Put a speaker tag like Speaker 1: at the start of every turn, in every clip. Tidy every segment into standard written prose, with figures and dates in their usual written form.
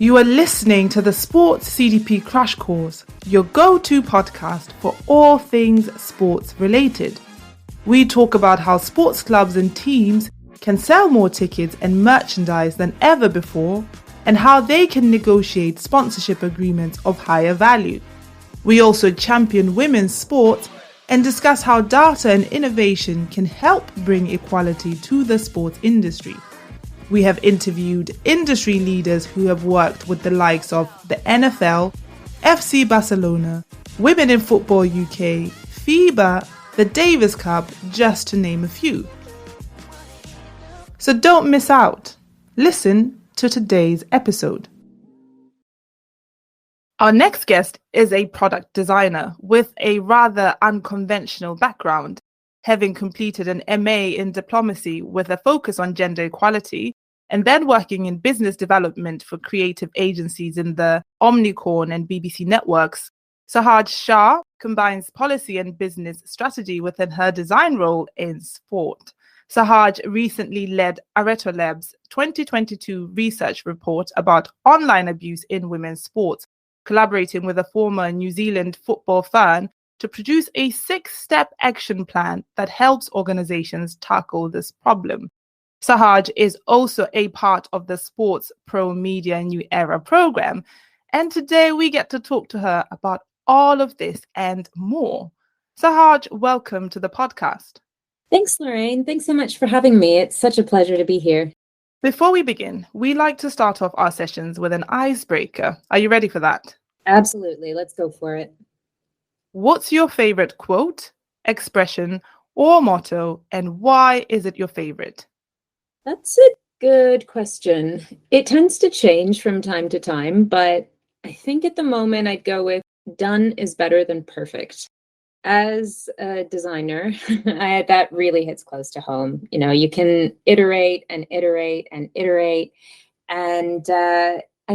Speaker 1: You are listening to the Sports CDP Crash Course, your go-to podcast for all things sports related. We talk about how sports clubs and teams can sell more tickets and merchandise than ever before, and how they can negotiate sponsorship agreements of higher value. We also champion women's sport and discuss how data and innovation can help bring equality to the sports industry. We have interviewed industry leaders who have worked with the likes of the NFL, FC Barcelona, Women in Football UK, FIBA, the Davis Cup, just to name a few. So don't miss out. Listen to today's episode. Our next guest is a product designer with a rather unconventional background, having completed an MA in diplomacy with a focus on gender equality, and then working in business development for creative agencies in the Omnicorn and BBC networks. Sahaj Shah combines policy and business strategy within her design role in sport. Sahaj recently led Areto Lab's 2022 research report about online abuse in women's sports, collaborating with a former New Zealand football fan to produce a 6-step action plan that helps organizations tackle this problem. Sahaj is also a part of the Sports Pro Media New Era program, and today we get to talk to her about all of this and more. Sahaj, welcome to the podcast.
Speaker 2: Thanks, Lorraine. Thanks so much for having me. It's such a pleasure to be here.
Speaker 1: Before we begin, we like to start off our sessions with an icebreaker. Are you ready for that?
Speaker 2: Absolutely. Let's go for it.
Speaker 1: What's your favorite quote, expression, or motto, and why is it your favorite?
Speaker 2: That's a good question. It tends to change from time to time, but I think at the moment I'd go with done is better than perfect. As a designer, that really hits close to home. You know, you can iterate and iterate and iterate and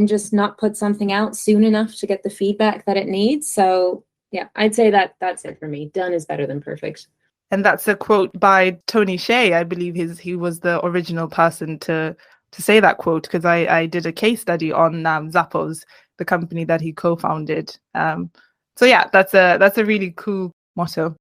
Speaker 2: just not put something out soon enough to get the feedback that it needs. So yeah, I'd say that's it for me. Done is better than perfect.
Speaker 1: And that's a quote by Tony Hsieh. I believe he was the original person to say that quote, because I did a case study on Zappos, the company that he co-founded. So yeah, that's a really cool motto.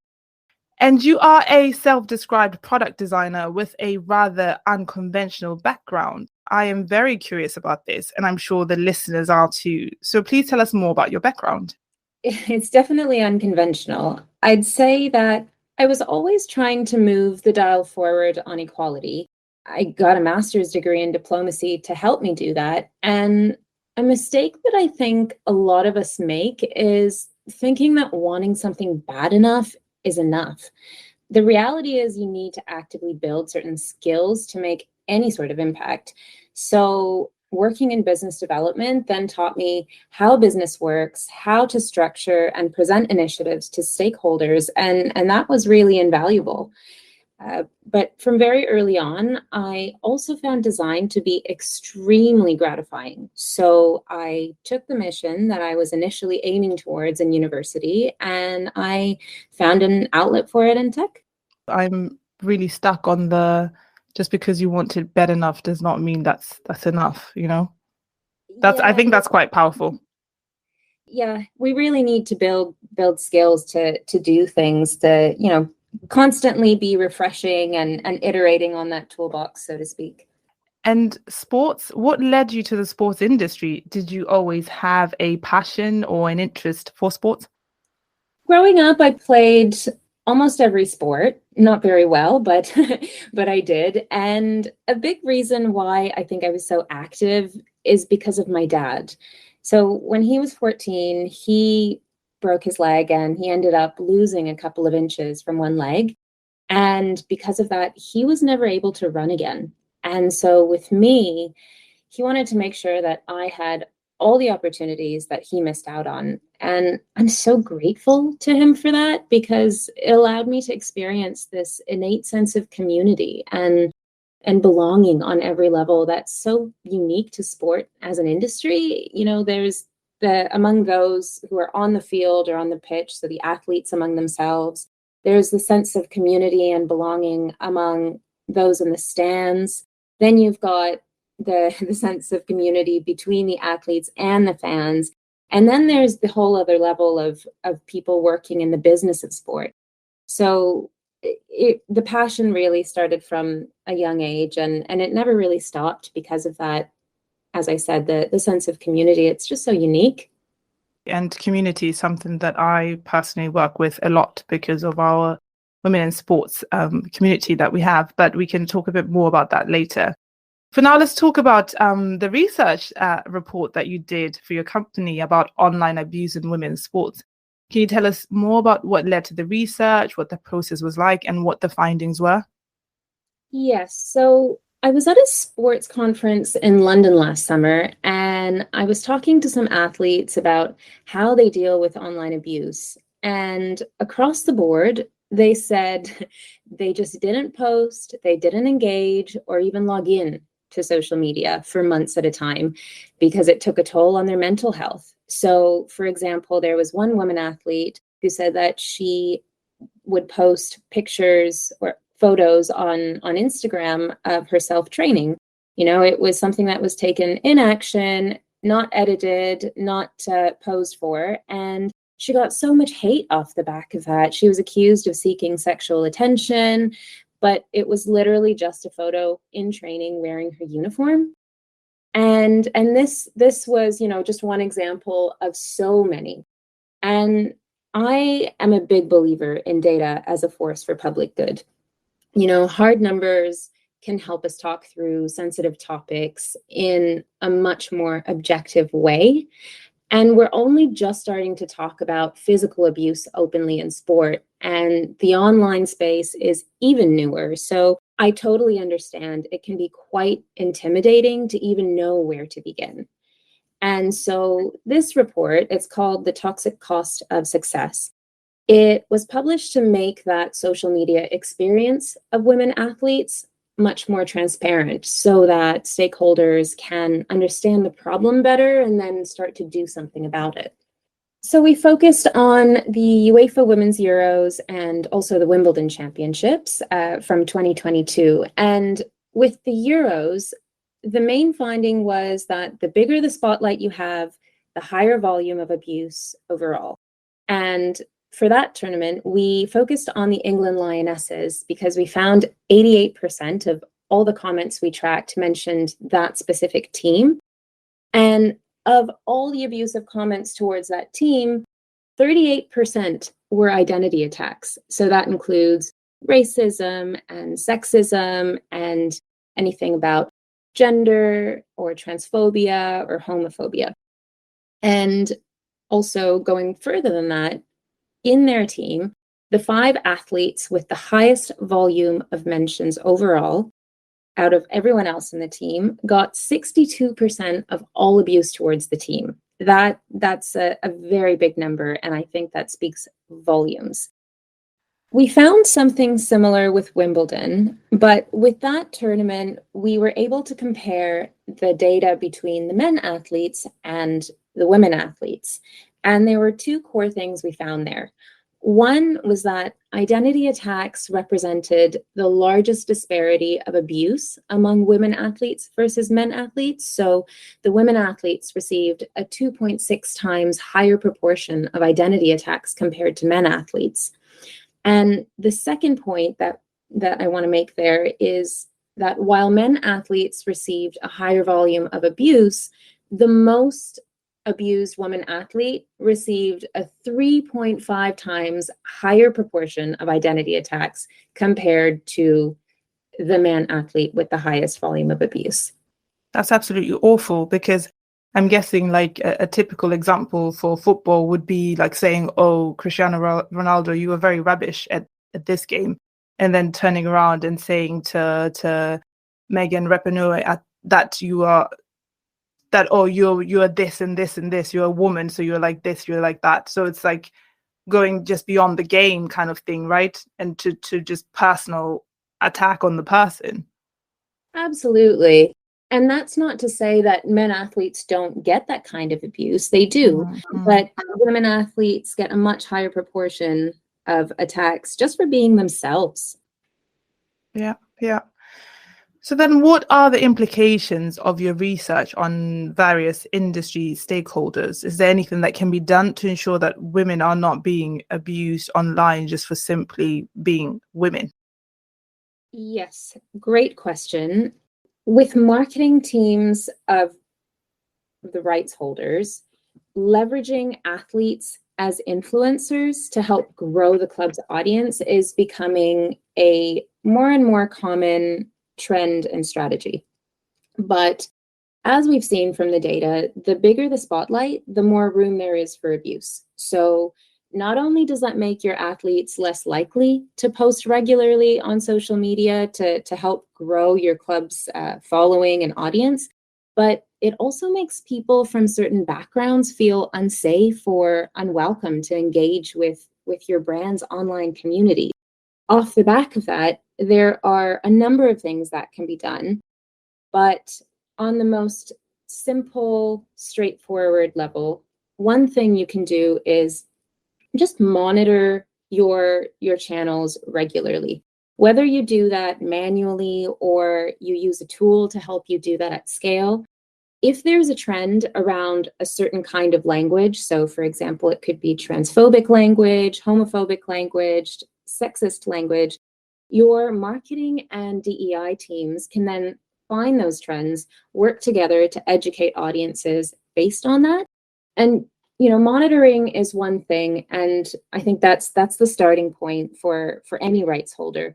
Speaker 1: And you are a self-described product designer with a rather unconventional background. I am very curious about this, and I'm sure the listeners are too. So please tell us more about your background.
Speaker 2: It's definitely unconventional. I'd say that I was always trying to move the dial forward on equality. I got a master's degree in diplomacy to help me do that. And a mistake that I think a lot of us make is thinking that wanting something bad enough is enough. The reality is you need to actively build certain skills to make any sort of impact. So working in business development then taught me how business works, how to structure and present initiatives to stakeholders, and that was really invaluable. But from very early on, I also found design to be extremely gratifying. So I took the mission that I was initially aiming towards in university, and I found an outlet for it in tech.
Speaker 1: I'm really stuck on the just because you want it bad enough does not mean that's enough, you know? I think that's quite powerful.
Speaker 2: Yeah, we really need to build skills to do things, to, you know, constantly be refreshing and iterating on that toolbox, so to speak.
Speaker 1: And sports, what led you to the sports industry? Did you always have a passion or an interest for sports?
Speaker 2: Growing up, I played almost every sport, not very well, but but I did. And a big reason why I think I was so active is because of my dad. So when he was 14, he broke his leg and he ended up losing a couple of inches from one leg. And because of that, he was never able to run again. And so with me, he wanted to make sure that I had all the opportunities that he missed out on. And I'm so grateful to him for that, because it allowed me to experience this innate sense of community and belonging on every level that's so unique to sport as an industry. You know, there's among those who are on the field or on the pitch, so the athletes among themselves, there's the sense of community and belonging among those in the stands. Then you've got the sense of community between the athletes and the fans. And then there's the whole other level of people working in the business of sport. So the passion really started from a young age, and it never really stopped because of that. As I said, the sense of community, it's just so unique.
Speaker 1: And community is something that I personally work with a lot because of our women in sports community that we have, but we can talk a bit more about that later. For now, let's talk about the research report that you did for your company about online abuse in women's sports. Can you tell us more about what led to the research, what the process was like, and what the findings were?
Speaker 2: Yes. So I was at a sports conference in London last summer, and I was talking to some athletes about how they deal with online abuse. And across the board, they said they just didn't post, they didn't engage, or even log in to social media for months at a time because it took a toll on their mental health. So, for example, there was one woman athlete who said that she would post pictures or photos on Instagram of herself training. You know, it was something that was taken in action, not edited, not posed for, and she got so much hate off the back of that. She was accused of seeking sexual attention, but it was literally just a photo in training wearing her uniform. And this was, you know, just one example of so many. And I am a big believer in data as a force for public good. You know, hard numbers can help us talk through sensitive topics in a much more objective way. And we're only just starting to talk about physical abuse openly in sport, and the online space is even newer. So I totally understand it can be quite intimidating to even know where to begin. And so this report, it's called The Toxic Cost of Success. It was published to make that social media experience of women athletes much more transparent so that stakeholders can understand the problem better and then start to do something about it. So we focused on the UEFA Women's Euros and also the Wimbledon Championships from 2022. And with the Euros, the main finding was that the bigger the spotlight you have, the higher volume of abuse overall. And for that tournament, we focused on the England Lionesses because we found 88% of all the comments we tracked mentioned that specific team. And of all the abusive comments towards that team, 38% were identity attacks. So that includes racism and sexism and anything about gender or transphobia or homophobia. And also going further than that, in their team, the 5 athletes with the highest volume of mentions overall out of everyone else in the team got 62% of all abuse towards the team. That's a very big number, and I think that speaks volumes. We found something similar with Wimbledon, but with that tournament, we were able to compare the data between the men athletes and the women athletes. And there were 2 core things we found there. One was that identity attacks represented the largest disparity of abuse among women athletes versus men athletes. So the women athletes received a 2.6 times higher proportion of identity attacks compared to men athletes. And the second point that I want to make there is that while men athletes received a higher volume of abuse, the most abused woman athlete received a 3.5 times higher proportion of identity attacks compared to the man athlete with the highest volume of abuse.
Speaker 1: That's absolutely awful because I'm guessing like a typical example for football would be like saying, oh, Cristiano Ronaldo, you were very rubbish at this game. And then turning around and saying to Megan Rapinoe that you are that, oh, you're this and this and this, you're a woman, so you're like this, you're like that. So it's like going just beyond the game kind of thing, right? And to just personal attack on the person.
Speaker 2: Absolutely. And that's not to say that men athletes don't get that kind of abuse. They do.
Speaker 1: Mm-hmm.
Speaker 2: But women athletes get a much higher proportion of attacks just for being themselves.
Speaker 1: Yeah, yeah. So then what are the implications of your research on various industry stakeholders? Is there anything that can be done to ensure that women are not being abused online just for simply being women?
Speaker 2: Yes, great question. With marketing teams of the rights holders, leveraging athletes as influencers to help grow the club's audience is becoming a more and more common trend and strategy. But as we've seen from the data, the bigger the spotlight, the more room there is for abuse. So not only does that make your athletes less likely to post regularly on social media to help grow your club's following and audience, but it also makes people from certain backgrounds feel unsafe or unwelcome to engage with your brand's online community. Off the back of that, there are a number of things that can be done, but on the most simple, straightforward level, one thing you can do is just monitor your channels regularly. Whether you do that manually or you use a tool to help you do that at scale, if there's a trend around a certain kind of language, so for example, it could be transphobic language, homophobic language, sexist language, your marketing and DEI teams can then find those trends, work together to educate audiences based on that. And monitoring is one thing, and I think that's the starting point for any rights holder.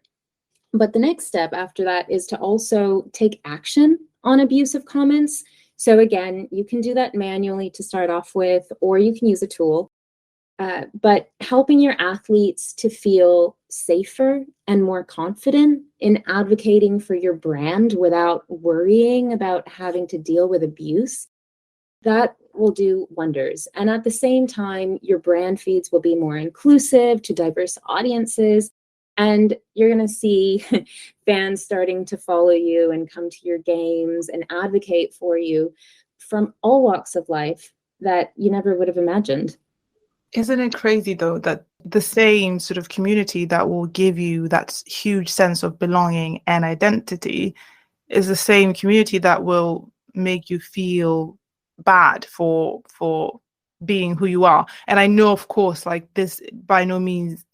Speaker 2: But the next step after that is to also take action on abusive comments. So again, you can do that manually to start off with, or you can use a tool. But helping your athletes to feel safer and more confident in advocating for your brand without worrying about having to deal with abuse, that will do wonders. And at the same time, your brand feeds will be more inclusive to diverse audiences. And you're going to see fans starting to follow you and come to your games and advocate for you from all walks of life that you never would have imagined.
Speaker 1: Isn't it crazy, though, that the same sort of community that will give you that huge sense of belonging and identity is the same community that will make you feel bad for being who you are? And I know, of course, like this by no means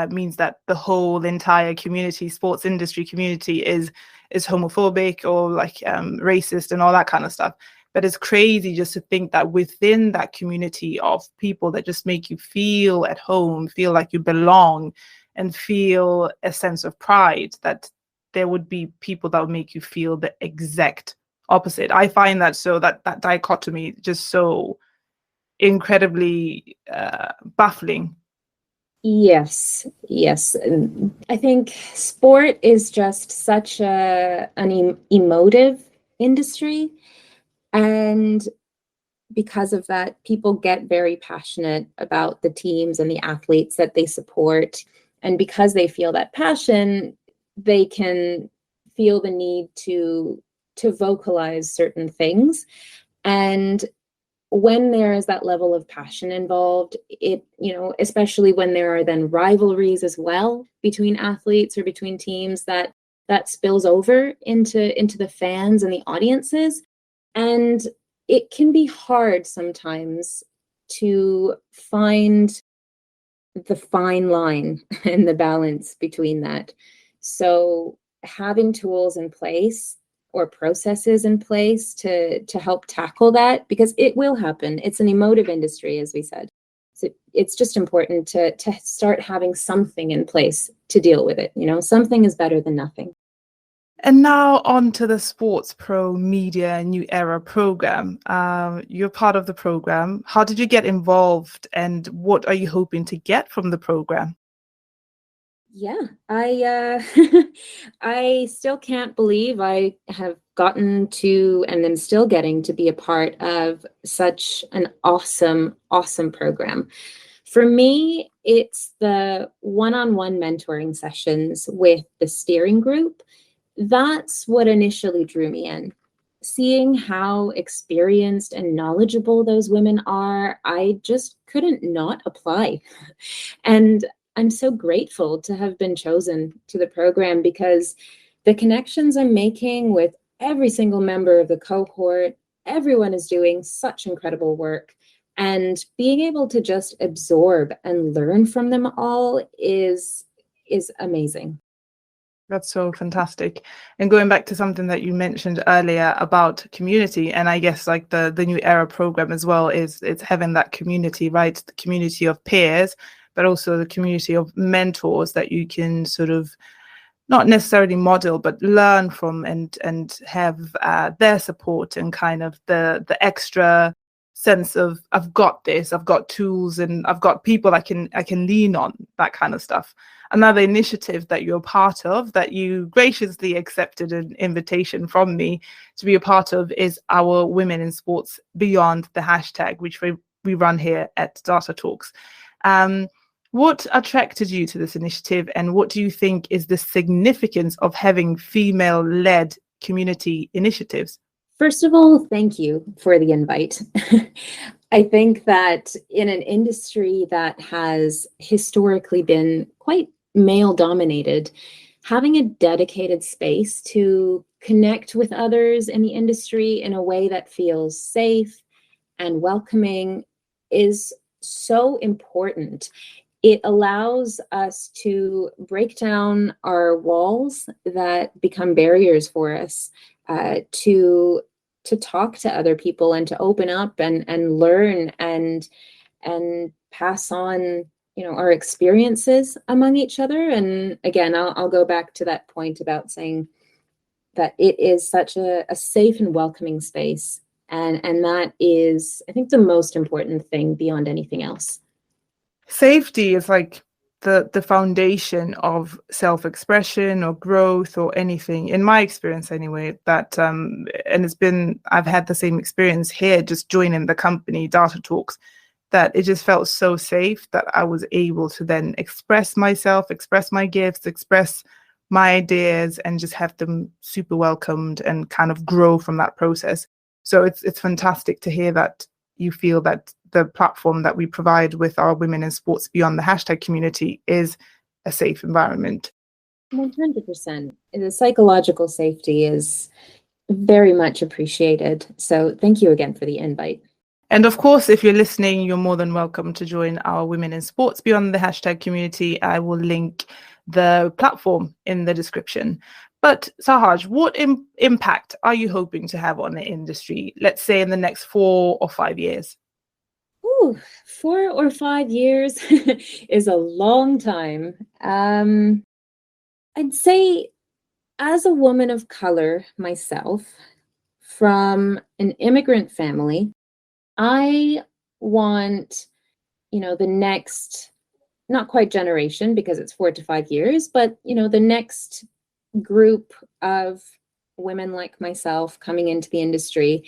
Speaker 1: means that the whole entire community, sports industry community, is homophobic or like racist and all that kind of stuff. But it's crazy just to think that within that community of people that just make you feel at home, feel like you belong, and feel a sense of pride, that there would be people that would make you feel the exact opposite. I find that that dichotomy just so incredibly baffling.
Speaker 2: Yes. I think sport is just such an emotive industry. And because of that, people get very passionate about the teams and the athletes that they support. And because they feel that passion, they can feel the need to vocalize certain things. And when there is that level of passion involved, especially when there are then rivalries as well between athletes or between teams, that spills over into the fans and the audiences. And it can be hard sometimes to find the fine line and the balance between that. So having tools in place or processes in place to help tackle that, because it will happen. It's an emotive industry, as we said. So it's just important to start having something in place to deal with it. Something is better than nothing.
Speaker 1: And now on to the Sports Pro Media New Era program. You're part of the program. How did you get involved, and what are you hoping to get from the program?
Speaker 2: Yeah, I I still can't believe I have gotten to and am still getting to be a part of such an awesome program. For me, it's the one-on-one mentoring sessions with the steering group. That's what initially drew me in. Seeing how experienced and knowledgeable those women are, I just couldn't not apply. And I'm so grateful to have been chosen to the program, because the connections I'm making with every single member of the cohort, everyone is doing such incredible work. And being able to just absorb and learn from them all is amazing.
Speaker 1: That's so fantastic. And going back to something that you mentioned earlier about community, and I guess like the New Era program as well, is it's having that community, right? The community of peers, but also the community of mentors that you can sort of not necessarily model, but learn from and have their support and kind of the extra sense of I've got this, I've got tools, and I've got people I can lean on, that kind of stuff. Another initiative that you're part of, that you graciously accepted an invitation from me to be a part of, is our Women in Sports Beyond the hashtag, which we run here at Data Talks. What attracted you to this initiative, and what do you think is the significance of having female-led community initiatives?
Speaker 2: First of all, thank you for the invite. I think that in an industry that has historically been quite male-dominated, having a dedicated space to connect with others in the industry in a way that feels safe and welcoming is so important. It allows us to break down our walls that become barriers for us, to talk to other people and to open up and learn and pass on, our experiences among each other. And again, I'll go back to that point about saying that it is such a safe and welcoming space. And that is, I think, the most important thing beyond anything else.
Speaker 1: Safety is like the foundation of self-expression or growth or anything, in my experience anyway, that and I've had the same experience here just joining the company Data Talks, that it just felt so safe that I was able to then express myself, express my gifts, express my ideas, and just have them super welcomed and kind of grow from that process. So it's fantastic to hear that you feel that the platform that we provide with our Women in Sports Beyond the hashtag community is a safe environment.
Speaker 2: 100%. The psychological safety is very much appreciated. So thank you again for the invite.
Speaker 1: And of course, if you're listening, you're more than welcome to join our Women in Sports Beyond the hashtag community. I will link the platform in the description. But Sahaj, what impact are you hoping to have on the industry, let's say in the next 4 or 5 years?
Speaker 2: Ooh, 4 or 5 years is a long time. I'd say, as a woman of color myself, from an immigrant family, I want, the next, not quite generation, because it's 4 to 5 years, but, the next group of women like myself coming into the industry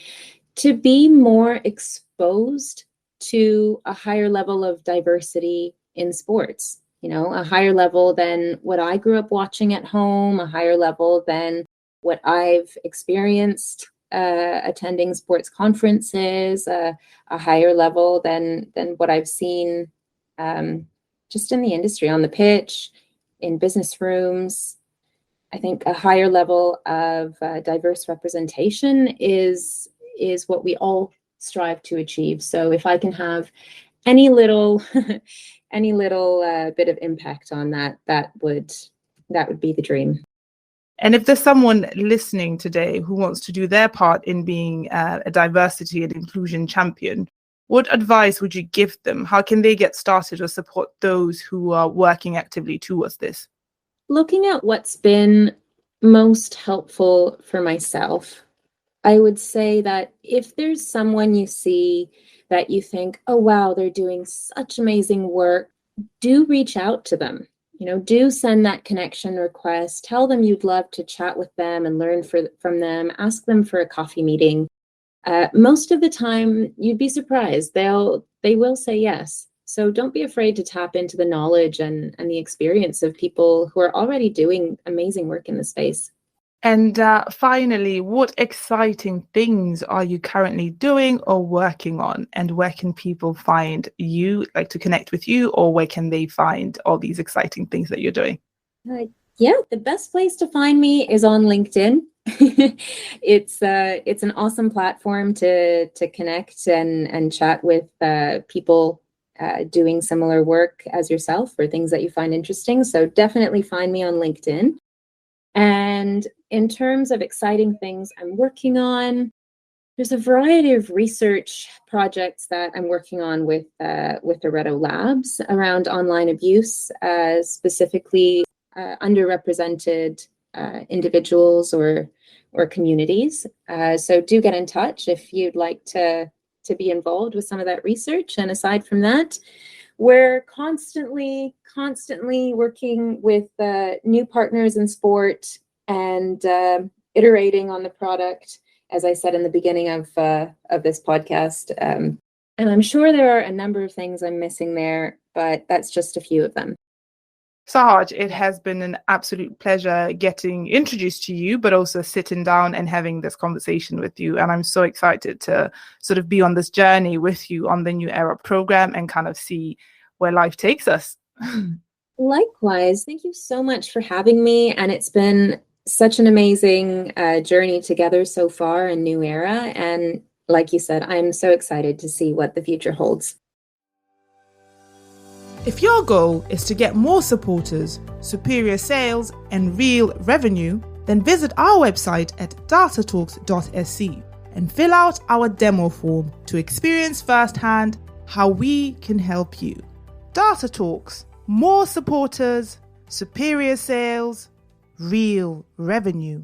Speaker 2: to be more exposed to a higher level of diversity in sports, a higher level than what I grew up watching at home, a higher level than what I've experienced attending sports conferences, a higher level than what I've seen just in the industry, on the pitch, in business rooms. I think a higher level of diverse representation is what we all strive to achieve. So if I can have any little bit of impact on that, that would be the dream.
Speaker 1: And if there's someone listening today who wants to do their part in being a diversity and inclusion champion, what advice would you give them? How can they get started or support those who are working actively towards this?
Speaker 2: Looking at what's been most helpful for myself, I would say that if there's someone you see that you think, oh, wow, they're doing such amazing work, do reach out to them. Do send that connection request. Tell them you'd love to chat with them and learn from them. Ask them for a coffee meeting. Most of the time, you'd be surprised. They will say yes. So don't be afraid to tap into the knowledge and the experience of people who are already doing amazing work in the space.
Speaker 1: And finally, what exciting things are you currently doing or working on? And where can people find you, like to connect with you, or where can they find all these exciting things that you're doing?
Speaker 2: Yeah, the best place to find me is on LinkedIn. It's an awesome platform to connect and chat with people doing similar work as yourself or things that you find interesting. So definitely find me on LinkedIn. And in terms of exciting things I'm working on, there's a variety of research projects that I'm working on with Areto Labs around online abuse, specifically underrepresented individuals or communities. So do get in touch if you'd like to be involved with some of that research. And aside from that, we're constantly working with new partners in sport and iterating on the product, as I said in the beginning of this podcast. And I'm sure there are a number of things I'm missing there, but that's just a few of them.
Speaker 1: Sahaj, it has been an absolute pleasure getting introduced to you, but also sitting down and having this conversation with you. And I'm so excited to sort of be on this journey with you on the New Era program and kind of see where life takes us.
Speaker 2: Likewise, thank you so much for having me. And it's been such an amazing journey together so far in New Era. And like you said, I'm so excited to see what the future holds.
Speaker 1: If your goal is to get more supporters, superior sales, and real revenue, then visit our website at datatalks.sc and fill out our demo form to experience firsthand how we can help you. Data Talks, more supporters, superior sales, real revenue.